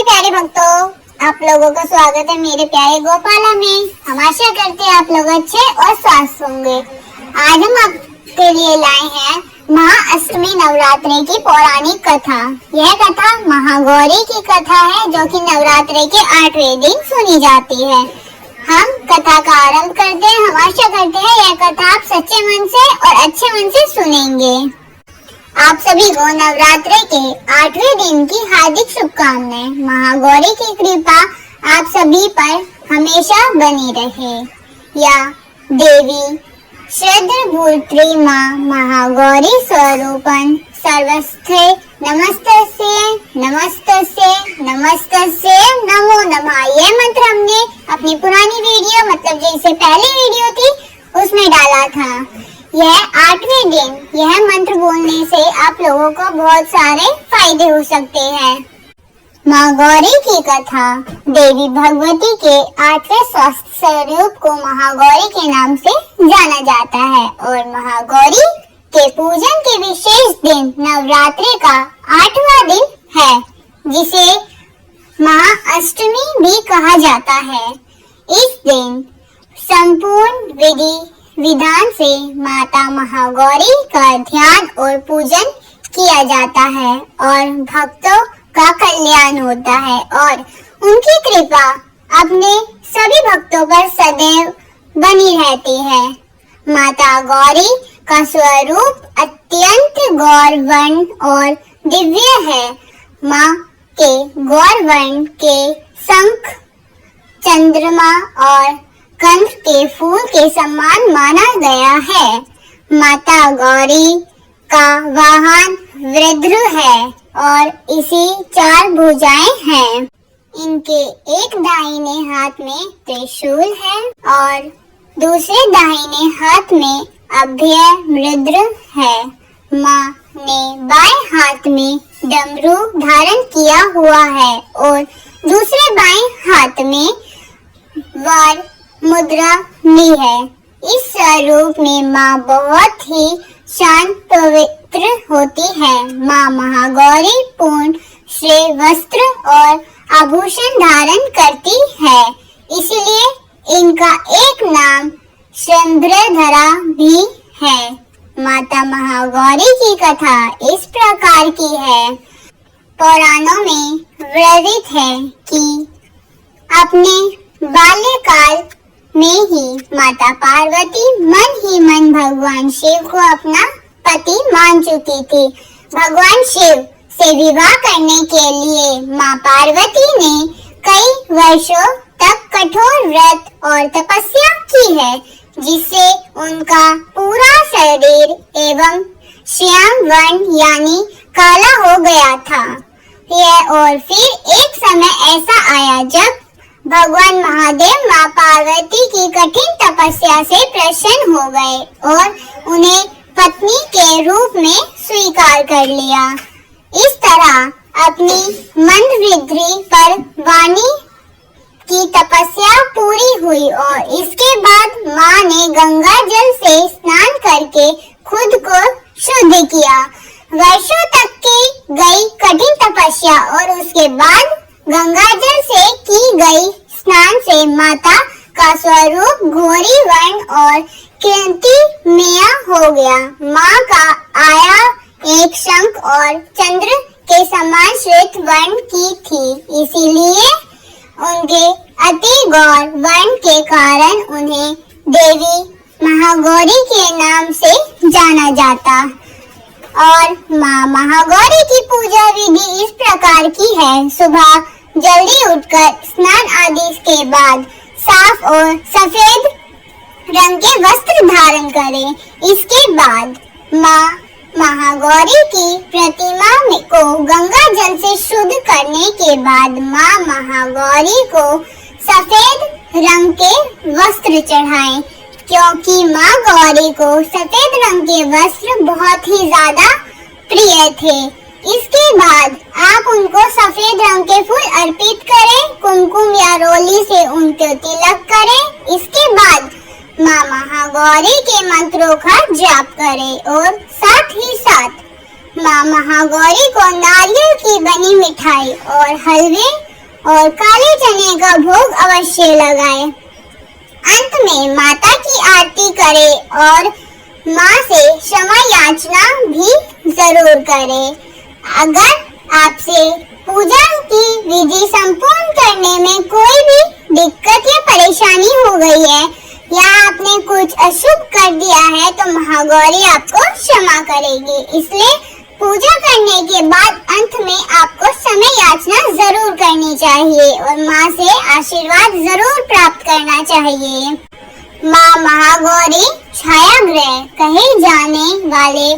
प्यारे भक्तों, आप लोगों का स्वागत है मेरे प्यारे गोपाला में। हम आशा करते हैं आप लोग अच्छे और स्वस्थ होंगे। आज हम आपके लिए लाए हैं महाअष्टमी नवरात्रि की पौराणिक कथा। यह कथा महागौरी की कथा है जो कि नवरात्रि के 8वें दिन सुनी जाती है। हम कथा का आरंभ करते हैं। हम आशा करते हैं यह कथा आप सच्चे मन से और अच्छे मन से सुनेंगे। आप सभी को नवरात्रि के 8वें दिन की हार्दिक शुभकामनाएं। महागौरी की कृपा आप सभी पर हमेशा बनी रहे। या देवी श्रद्धाभूत्री माँ महागौरी स्वरूपन सर्वस्थे नमस्तस्ये नमस्तस्ये नमस्तस्ये नमो नमः। यह मंत्र हमने अपनी पुरानी वीडियो मतलब जो इससे पहली वीडियो थी उसमें डाला था। यह 8वें दिन यह मंत्र बोलने से आप लोगों को बहुत सारे फायदे हो सकते हैं। माँ गौरी की कथा। देवी भगवती के 8वें स्वस्थ स्वरूप को महागौरी के नाम से जाना जाता है और महागौरी के पूजन के विशेष दिन नवरात्रि का 8वां दिन है, जिसे महाअष्टमी भी कहा जाता है। इस दिन संपूर्ण विधि विधान से माता महागौरी का ध्यान और पूजन किया जाता है और भक्तों का कल्याण होता है और उनकी कृपा अपने सभी भक्तों पर सदैव बनी रहती है। माता गौरी का स्वरूप अत्यंत गौरवर्ण और दिव्य है। माँ के गौरवर्ण के शंख, चंद्रमा और कंद के फूल के समान माना गया है। माता गौरी का वाहन वृद्ध है और इसी 4 भुजाएं हैं। इनके एक दाहिने हाथ में त्रिशूल है और दूसरे दाहिने हाथ में अभय मुद्रा है। माँ ने बाएं हाथ में डमरू धारण किया हुआ है और दूसरे बाएं हाथ में वर मुद्रा भी है। इस स्वरूप में माँ बहुत ही शांत पवित्र होती है। माँ महागौरी पूर्ण श्रेय वस्त्र और आभूषण धारण करती है, इसलिए इनका एक नाम शंभ्रधरा भी है। माता महागौरी की कथा इस प्रकार की है। पुराणों में वर्णित है कि अपने बाल्यकाल में ही माता पार्वती मन ही मन भगवान शिव को अपना पति मान चुकी थी। भगवान शिव से विवाह करने के लिए माँ पार्वती ने कई वर्षों तक कठोर व्रत और तपस्या की है, जिससे उनका पूरा शरीर एवं श्याम वर्ण यानी काला हो गया था। यह और फिर एक समय ऐसा आया जब भगवान महादेव माँ पार्वती की कठिन तपस्या से प्रसन्न हो गए और उन्हें पत्नी के रूप में स्वीकार कर लिया। इस तरह अपनी मंद वृद्धि पर वाणी की तपस्या पूरी हुई और इसके बाद माँ ने गंगा जल से स्नान करके खुद को शुद्ध किया। वर्षों तक की गई कठिन तपस्या और उसके बाद गंगा जल से की गई स्नान से माता का स्वरूप घोरी वर्ण और कांतिमय हो गया। माँ का आया एक शंख और चंद्र के समान श्वेत वर्ण की थी, इसीलिए उनके अति गौर वर्ण के कारण उन्हें देवी महागौरी के नाम से जाना जाता। और माँ महागौरी की पूजा विधि इस प्रकार की है। सुबह जल्दी उठकर स्नान आदि के बाद साफ और सफेद रंग के वस्त्र धारण करें। इसके बाद माँ महागौरी की प्रतिमा को गंगा जल से शुद्ध करने के बाद माँ महागौरी को सफेद रंग के वस्त्र चढ़ाएं, क्योंकि माँ गौरी को सफेद रंग के वस्त्र बहुत ही ज्यादा प्रिय थे। इसके बाद आप उनको सफेद रंग के फूल अर्पित करें, कुमकुम या रोली से उनको तिलक करें। इसके बाद माँ महागौरी के मंत्रों का जाप करें और साथ ही साथ माँ महागौरी को नारियल की बनी मिठाई और हलवे और काले चने का भोग अवश्य लगाएं। अंत में माता की आरती करें और माँ से क्षमा याचना भी जरूर करें। अगर आपसे पूजा की विधि संपूर्ण करने में कोई भी दिक्कत या परेशानी हो गई है या आपने कुछ अशुभ कर दिया है तो महागौरी आपको क्षमा करेगी। इसलिए पूजा करने के बाद अंत में आपको समय याचना जरूर करनी चाहिए और माँ से आशीर्वाद जरूर प्राप्त करना चाहिए। माँ महागौरी छायाग्रह कहे जाने वाले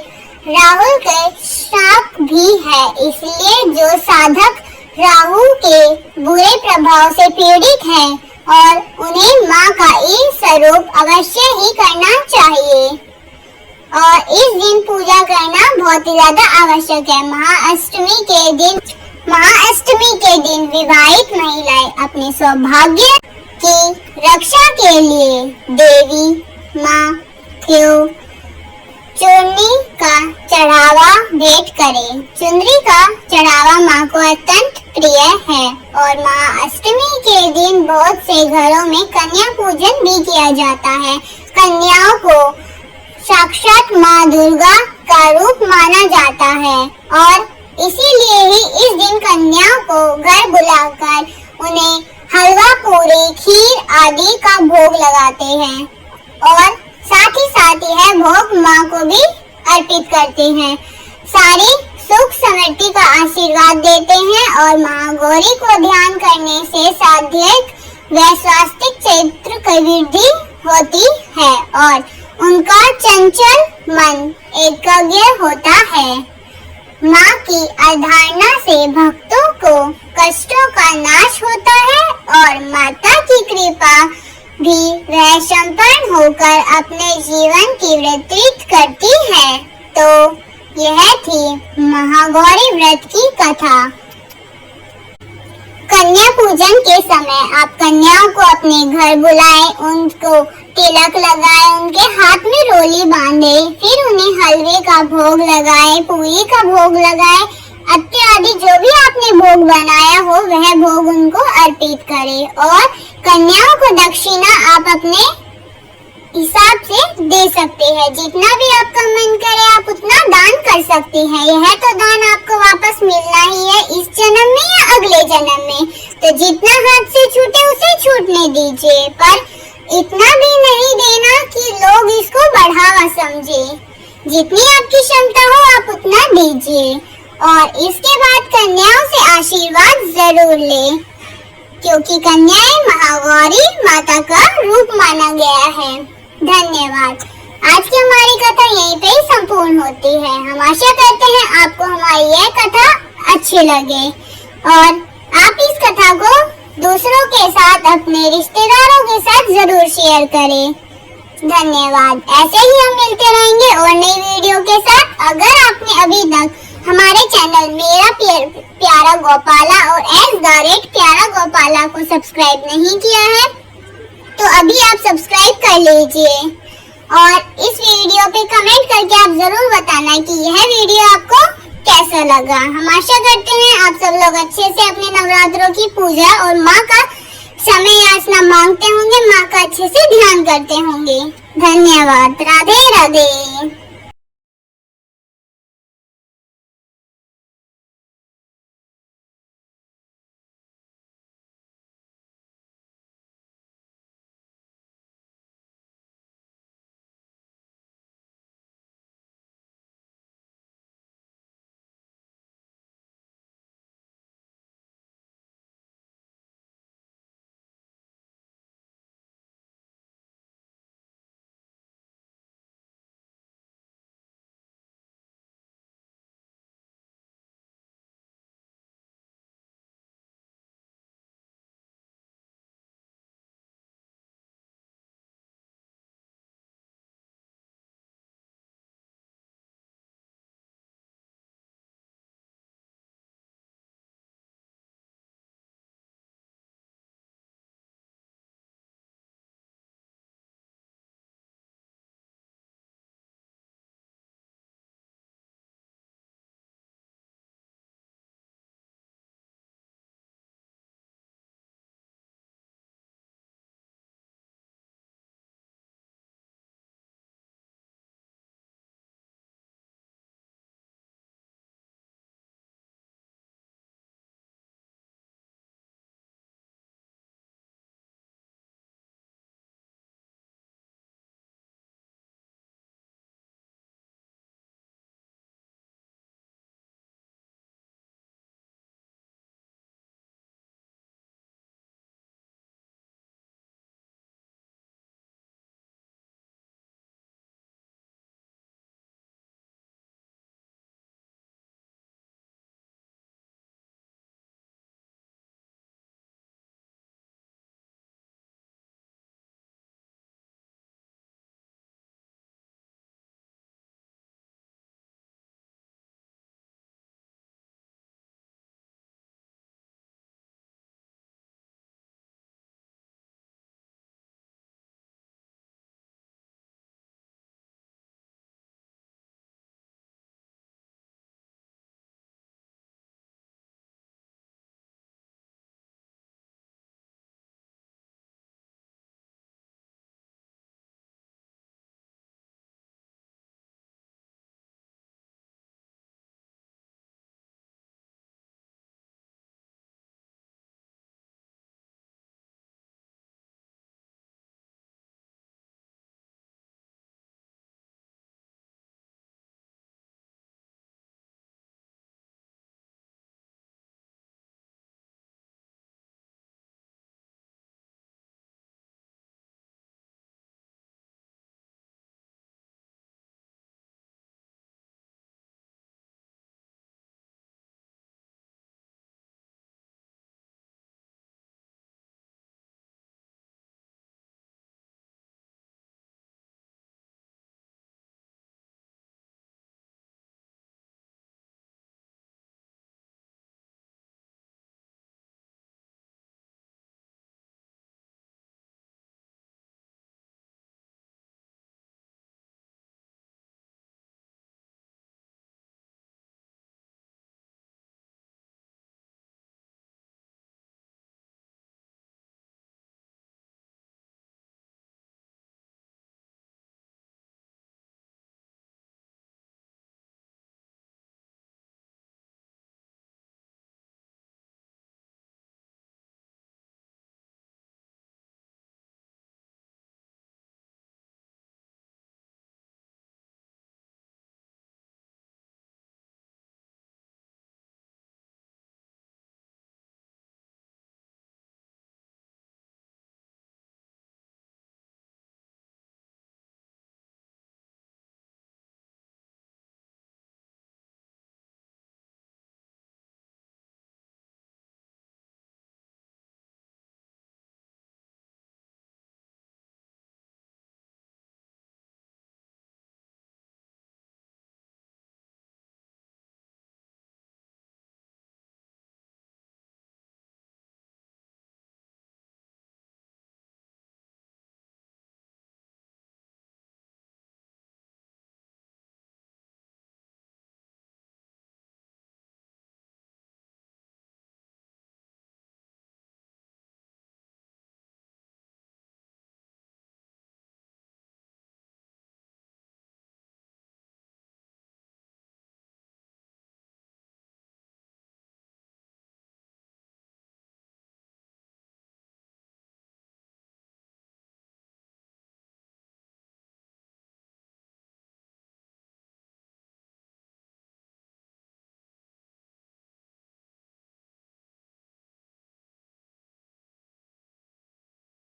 राहुल के शाप भी है, इसलिए जो साधक राहु के बुरे प्रभाव से पीड़ित है और उन्हें माँ का ई स्वरूप अवश्य ही करना चाहिए और इस दिन पूजा करना बहुत ही ज्यादा आवश्यक है। महाअष्टमी के दिन विवाहित महिलाएं अपने सौभाग्य की रक्षा के लिए देवी माँ को चुनरी का चढ़ावा भेंट करें। चुनरी का चढ़ावा माँ को अत्यंत प्रिय है और माँ अष्टमी के दिन बहुत से घरों में कन्या पूजन भी किया जाता है। कन्याओं को साक्षात माँ दुर्गा का रूप माना जाता है और इसीलिए ही इस दिन कन्याओं को घर बुलाकर उन्हें हलवा पूरी खीर आदि का भोग लगाते हैं और साथ ही है भोग माँ को भी अर्पित करते हैं। सारी सुख समृद्धि का आशीर्वाद देते हैं और माँ गौरी को ध्यान करने से शारीरिक व स्वास्थ्य क्षेत्र की वृद्धि होती है और उनका चंचल मन एकाग्र होता है। माँ की अवधारणा से भक्तों को कष्टों का नाश होता है और माता की कृपा भी वह संपन्न होकर अपने जीवन की व्यतीत करती है। तो यह थी महागौरी व्रत की कथा। कन्या पूजन के समय आप कन्याओं को अपने घर बुलाएं, उनको तिलक लगाएं, उनके हाथ में रोली बांधें, फिर उन्हें हलवे का भोग लगाएं, पूरी का भोग लगाएं, इत्यादि जो भी आपने भोग बनाया हो वह भोग उनको अर्पित करें और कन्याओं को दक्षिणा आप अपने हिसाब से दे सकते हैं। जितना भी आपका मन करे आप उतना दान कर सकते हैं। यह तो दान आपको वापस मिलना ही है इस जन्म में या अगले जन्म में, तो जितना हाथ से छूटे उसे छूटने दीजिए, पर इतना भी नहीं देना कि लोग इसको बढ़ावा समझे। जितनी आपकी क्षमता हो आप उतना दीजिए और इसके बाद कन्याओं से आशीर्वाद जरूर लें, क्योंकि कन्याएं महागौरी माता का रूप माना गया है। धन्यवाद। आज की हमारी कथा यहीं पे ही संपूर्ण होती है। हम आशा करते हैं आपको हमारी यह कथा अच्छी लगे और आप इस कथा को दूसरों के साथ, अपने रिश्तेदारों के साथ जरूर शेयर करें। धन्यवाद। ऐसे ही हम मिलते रहेंगे और नई वीडियो के साथ। अगर आपने अभी तक हमारे चैनल मेरा प्यारा गोपाला और @प्यारा गोपाला को सब्सक्राइब नहीं किया है तो अभी आप सब्सक्राइब कर लीजिए और इस वीडियो पे कमेंट करके आप जरूर बताना कि यह वीडियो आपको कैसा लगा। हम आशा करते हैं आप सब लोग अच्छे से अपने नवरात्रों की पूजा और माँ का समय याचना मांगते होंगे, माँ का अच्छे से ध्यान करते होंगे। धन्यवाद। राधे राधे।